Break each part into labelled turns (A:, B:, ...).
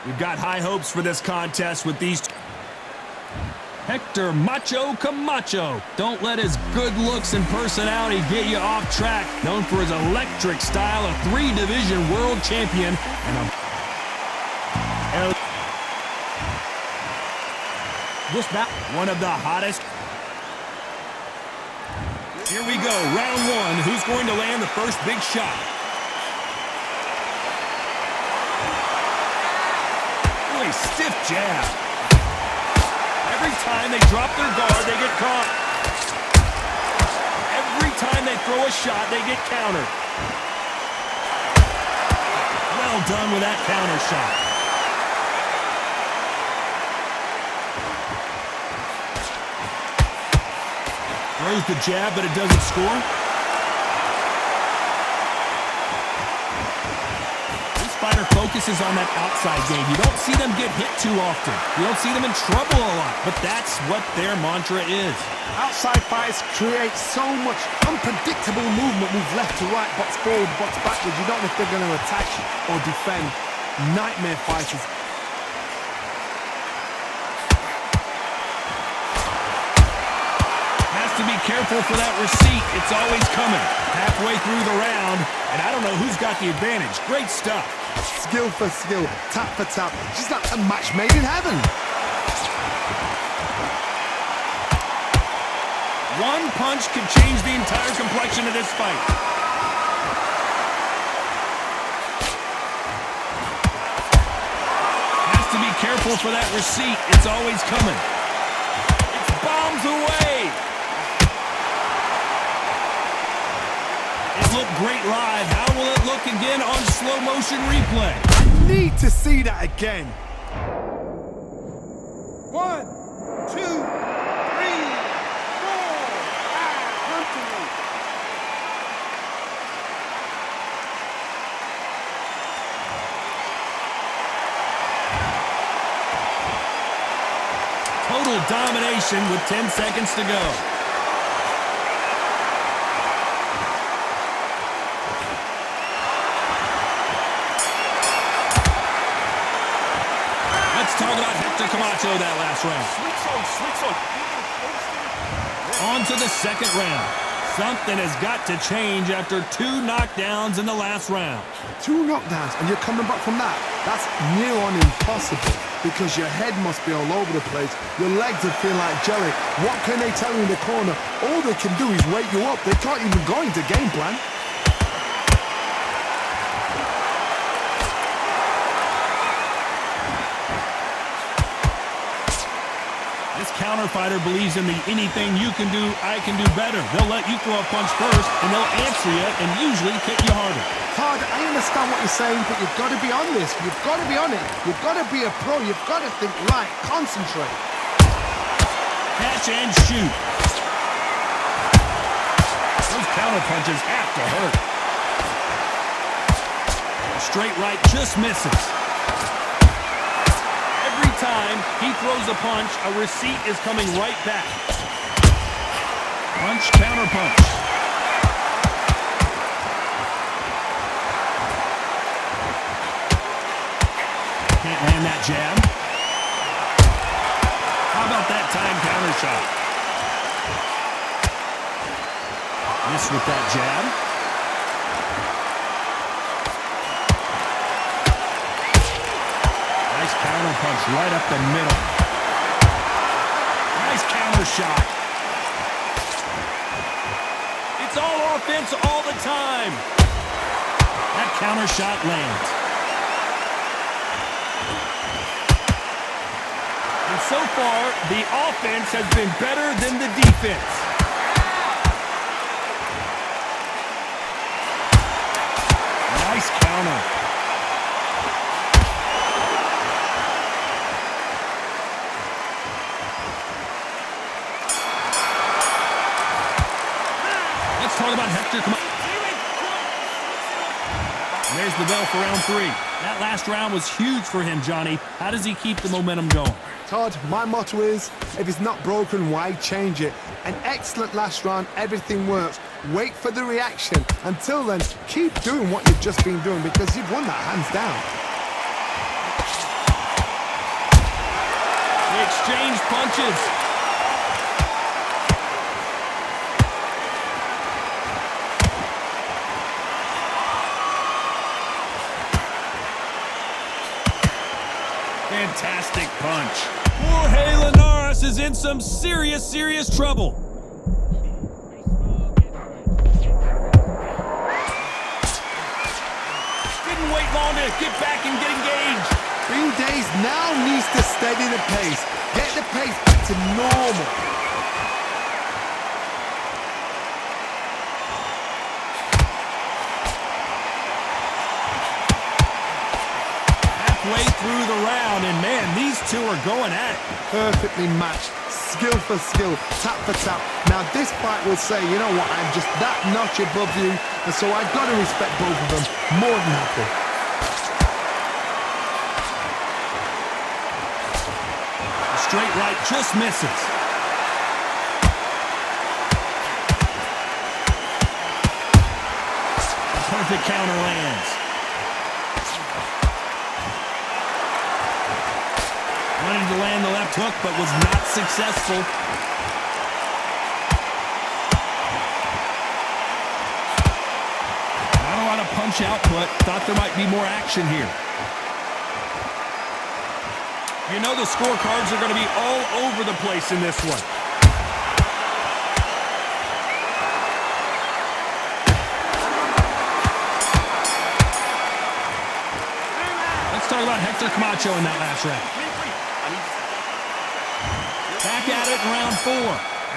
A: We've got high hopes for this contest with these. Hector Macho Camacho. Don't let his good looks and personality get you off track. Known for his electric style, a 3-division world champion, and one of the hottest. Here we go, round one. Who's going to land the first big shot? Ooh, a stiff jab. Every time they drop their guard, they get caught. Every time they throw a shot, they get countered. Well done with that counter shot. Throws the jab, but it doesn't score. This fighter focuses on that outside game. You don't see them get hit too often. You don't see them in trouble a lot, but that's what their mantra is.
B: Outside fighters create so much unpredictable movement. Move left to right, box forward, box backwards. You don't know if they're going to attack or defend. Nightmare fighters.
A: To be careful for that receipt. It's always coming. Halfway through the round, and I don't know who's got the advantage. Great stuff.
B: Skill for skill, tap for tap. Just like a match made in heaven.
A: One punch can change the entire complexion of this fight. Has to be careful for that receipt. It's always coming. It's bombs away. Look great live. How will it look again on slow motion replay?
B: I need to see that again.
C: 1, 2, 3, 4. Comfortable.
A: Total domination with 10 seconds to go. Talk about Hector Camacho that last round. On to the second round. Something has got to change after 2 knockdowns in the last round.
B: 2 knockdowns and you're coming back from that. That's near on impossible because your head must be all over the place. Your legs will feel like jelly. What can they tell you in the corner? All they can do is wake you up. They can't even go into game plan.
A: Counter fighter believes in the anything you can do, I can do better. They'll let you throw a punch first, and they'll answer you and usually hit you harder.
B: Todd, I understand what you're saying, but you've got to be on this. You've got to be on it. You've got to be a pro. You've got to think right. Concentrate.
A: Catch and shoot. Those counter punches have to hurt. A straight right just misses. Every time he throws a punch, a receipt is coming right back. Punch, counter punch. Can't land that jab. How about that time counter shot? Miss with that jab. Counter punch right up the middle. Nice counter shot. It's all offense all the time. That counter shot lands. And so far, the offense has been better than the defense. Nice counter. Talk about Hector Camacho. There's the bell for round 3. That last round was huge for him, Johnny. How does he keep the momentum going?
B: Todd, my motto is, if it's not broken, why change it? An excellent last round, everything works. Wait for the reaction. Until then, keep doing what you've just been doing because you've won that hands down.
A: exchanged punches. Fantastic punch. Jorge Linares is in some serious trouble. Didn't wait long to get back and get engaged.
B: Green Days now needs to steady the pace. Get the pace back to normal.
A: Halfway through the round, and man, these two are going at it.
B: Perfectly matched, skill for skill, tap for tap. Now this fight will say, you know what, I'm just that notch above you, and so I've got to respect both of them more than happy.
A: Straight right just misses. Perfect counter lands. Wanted to land the left hook, but was not successful. Not a lot of punch output. Thought there might be more action here. You know the scorecards are going to be all over the place in this one. Let's talk about Hector Camacho in that last round. Back at it in round 4.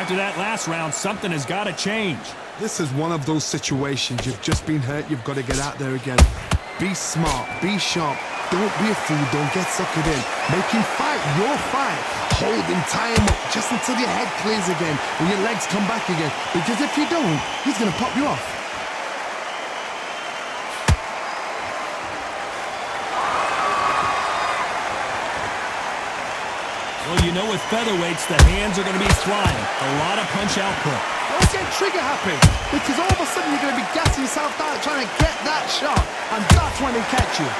A: After that last round, something has got to change.
B: This is one of those situations. You've just been hurt, you've got to get out there again. Be smart, be sharp. Don't be a fool, don't get suckered in. Make him fight your fight. Hold him, tie him up, just until your head clears again and your legs come back again. Because if you don't, he's going to pop you off.
A: Well, you know with featherweights, the hands are going to be flying. A lot of punch output.
B: Don't get trigger happy, because all of a sudden you're going to be gassing yourself out trying to get that shot, and that's when they catch you.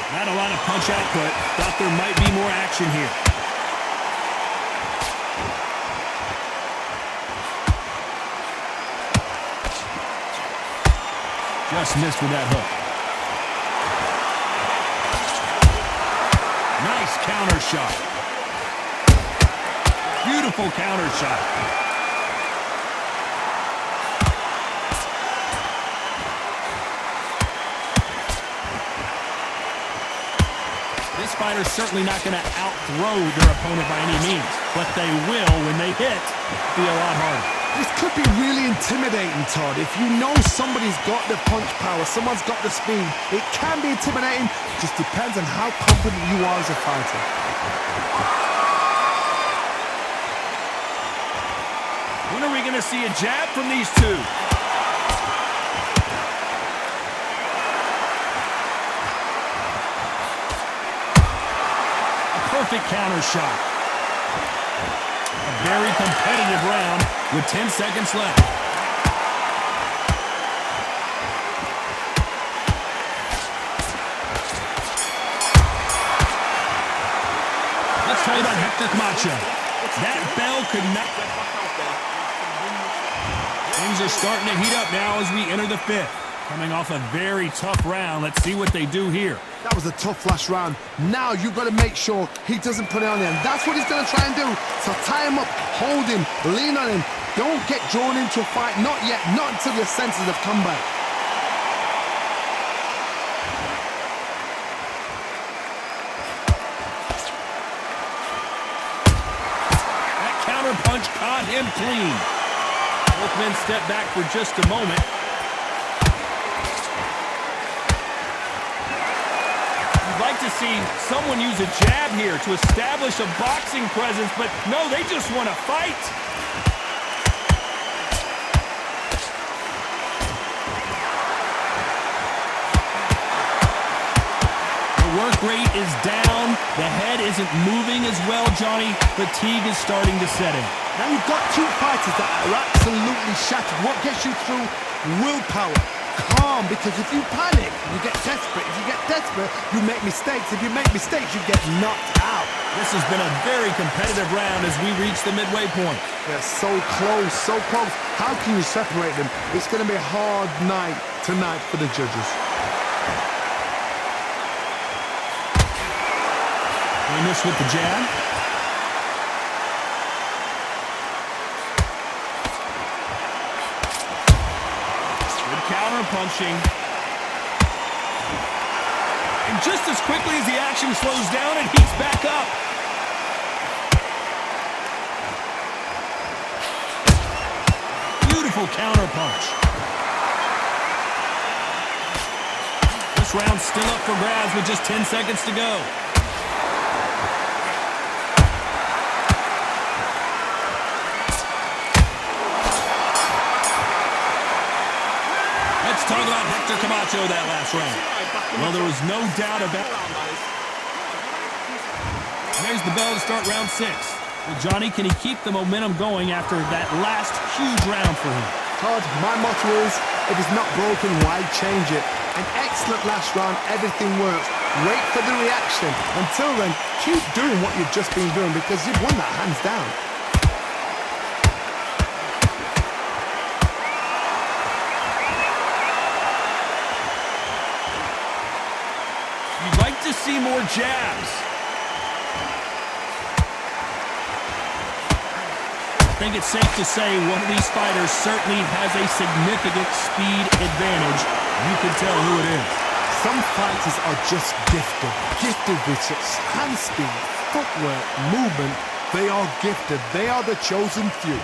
A: Not a lot of punch output. Thought there might be more action here. Just missed with that hook. Nice counter shot. Beautiful counter shot. This fighter's certainly not going to outthrow their opponent by any means, but they will, when they hit, be a lot harder.
B: This could be really intimidating, Todd. If you know somebody's got the punch power, someone's got the speed, it can be intimidating. It just depends on how confident you are as a fighter.
A: When are we going to see a jab from these two? Perfect counter shot. A very competitive round with 10 seconds left. Let's talk about Hector Camacho. That bell could not... Things are starting to heat up now as we enter the 5th. Coming off a very tough round. Let's see what they do here.
B: That was a tough last round. Now you've got to make sure he doesn't put it on him. That's what he's going to try and do. So tie him up, hold him, lean on him. Don't get drawn into a fight. Not yet. Not until your senses have come back.
A: That counter punch caught him clean. Both men step back for just a moment. Like to see someone use a jab here to establish a boxing presence, but no, they just want to fight. The work rate is down. The head isn't moving as well, Johnny. Fatigue is starting to set in.
B: Now you've got two fighters that are absolutely shattered. What gets you through? Willpower. calm, because if you panic, you get desperate. If you get desperate, you make mistakes. If you make mistakes, you get knocked out.
A: This has been a very competitive round as we reach the midway point.
B: They're so close, so close. How can you separate them? It's going to be a hard night tonight for the judges.
A: Amos with the jab. Good counter punching. And just as quickly as the action slows down, it heats back up. Beautiful counter punch. This round's still up for grabs with just 10 seconds to go. Let's talk about Hector Camacho that last round. Well, there was no doubt about it. There's the bell to start round 6. Well, Johnny, can he keep the momentum going after that last huge round for him?
B: Todd, my motto is, if it's not broken, why change it? An excellent last round, everything works. Wait for the reaction. Until then, keep doing what you've just been doing, because you've won that hands down.
A: You'd like to see more jabs. I think it's safe to say one of these fighters certainly has a significant speed advantage. You can tell who it is.
B: Some fighters are just gifted with such hand speed, footwork, movement. They are gifted. They are the chosen few.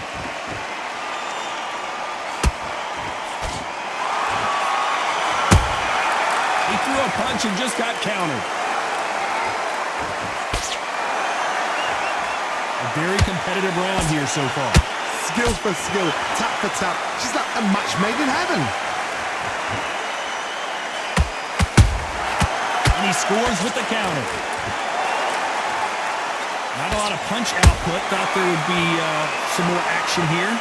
A: He threw a punch and just got countered. A very competitive round here so far.
B: Skill for skill, tap for tap. She's like a match made in heaven.
A: And he scores with the counter. Not a lot of punch output. Thought there would be some more action here.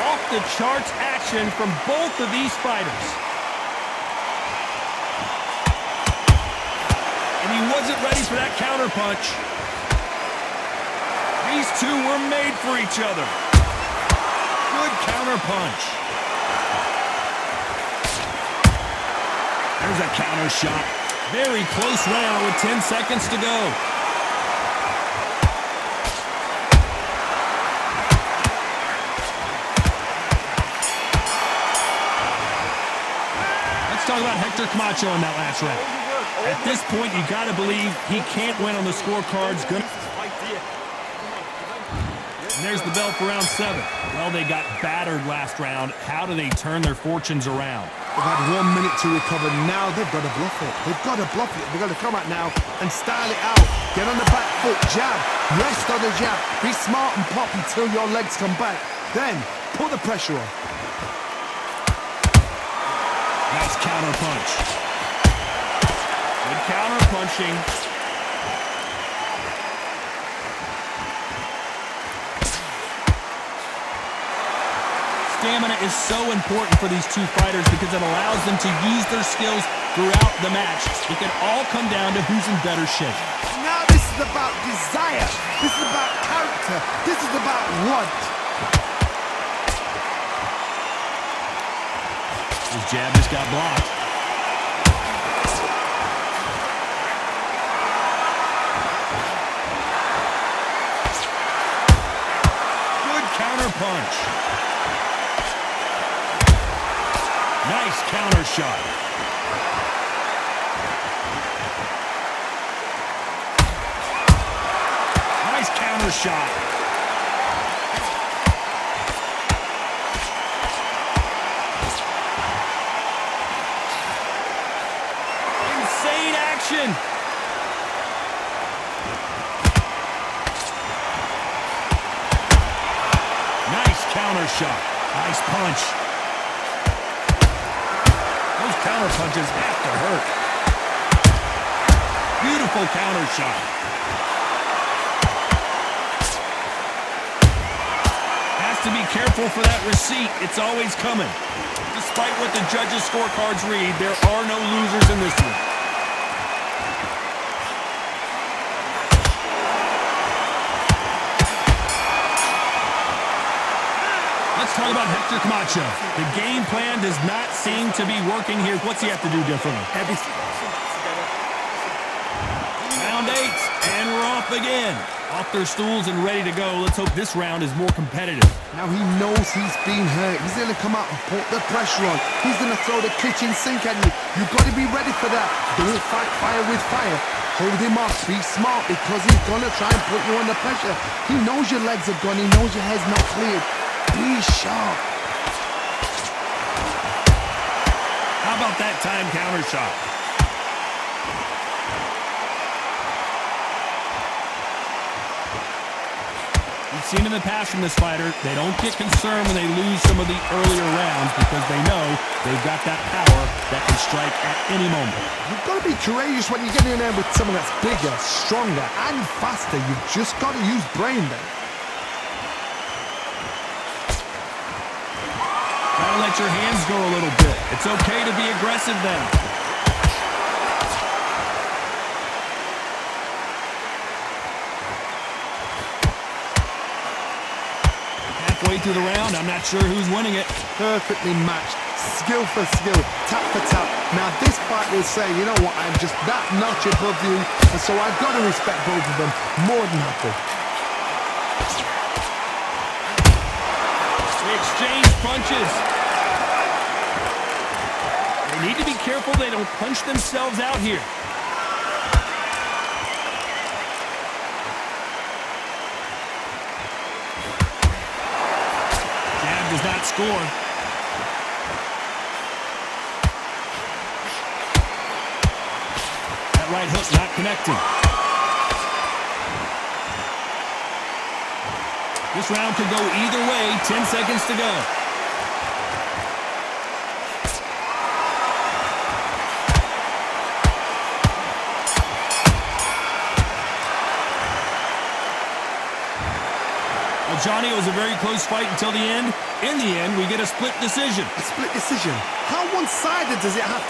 A: Off the charts action from both of these fighters. And he wasn't ready for that counter punch. These two were made for each other. Good counter punch. There's a counter shot. Very close round with 10 seconds to go. Let's talk about Hector Camacho in that last round. At this point, you got to believe he can't win on the scorecards. And there's the bell for round 7. Well, they got battered last round. How do they turn their fortunes around?
B: They've had 1 minute to recover. Now they've got to bluff it. They've got to bluff it. They've got to come out now and style it out. Get on the back foot, jab, rest on the jab. Be smart and pop until your legs come back. Then, put the pressure on.
A: Nice counter punch. Good counter punching. Stamina is so important for these two fighters because it allows them to use their skills throughout the match. It can all come down to who's in better shape.
B: Now this is about desire. This is about character. This is about want.
A: His jab just got blocked. Good counter punch. Nice counter shot. Nice counter shot. Insane action. Nice counter shot. Nice punch. Those counter punches have to hurt. Beautiful counter shot. to be careful for that receipt. It's always coming. Despite what the judges' scorecards read, there are no losers in this one. Let's talk about Hector Camacho. The game plan does not seem to be working here. What's he have to do differently? Round 8, and we're off again. Off their stools and ready to go. Let's hope this round is more competitive.
B: Now he knows he's been hurt. He's going to come out and put the pressure on. He's going to throw the kitchen sink at you. You've got to be ready for that. Don't fight fire with fire. Hold him off. Be smart because he's going to try and put you under pressure. He knows your legs are gone. He knows your head's not cleared. Be sharp.
A: How about that time counter shot? We've seen in the past from this fighter, they don't get concerned when they lose some of the earlier rounds because they know they've got that power that can strike at any moment.
B: You've got to be courageous when you get in there with someone that's bigger, stronger, and faster. You've just got to use brain then.
A: Gotta let your hands go a little bit. It's okay to be aggressive now. Halfway through the round, I'm not sure who's winning it.
B: Perfectly matched. Skill for skill. Tap for tap. Now this fight will say, you know what, I'm just that notch above you, and so I've got to respect both of them more than happy.
A: They exchange punches. They need to be careful they don't punch themselves out here. Jab does not score. That right hook not connecting. This round could go either way. 10 seconds to go. Well, Johnny, it was a very close fight until the end. In the end, we get a split decision.
B: A split decision? How one-sided does it have to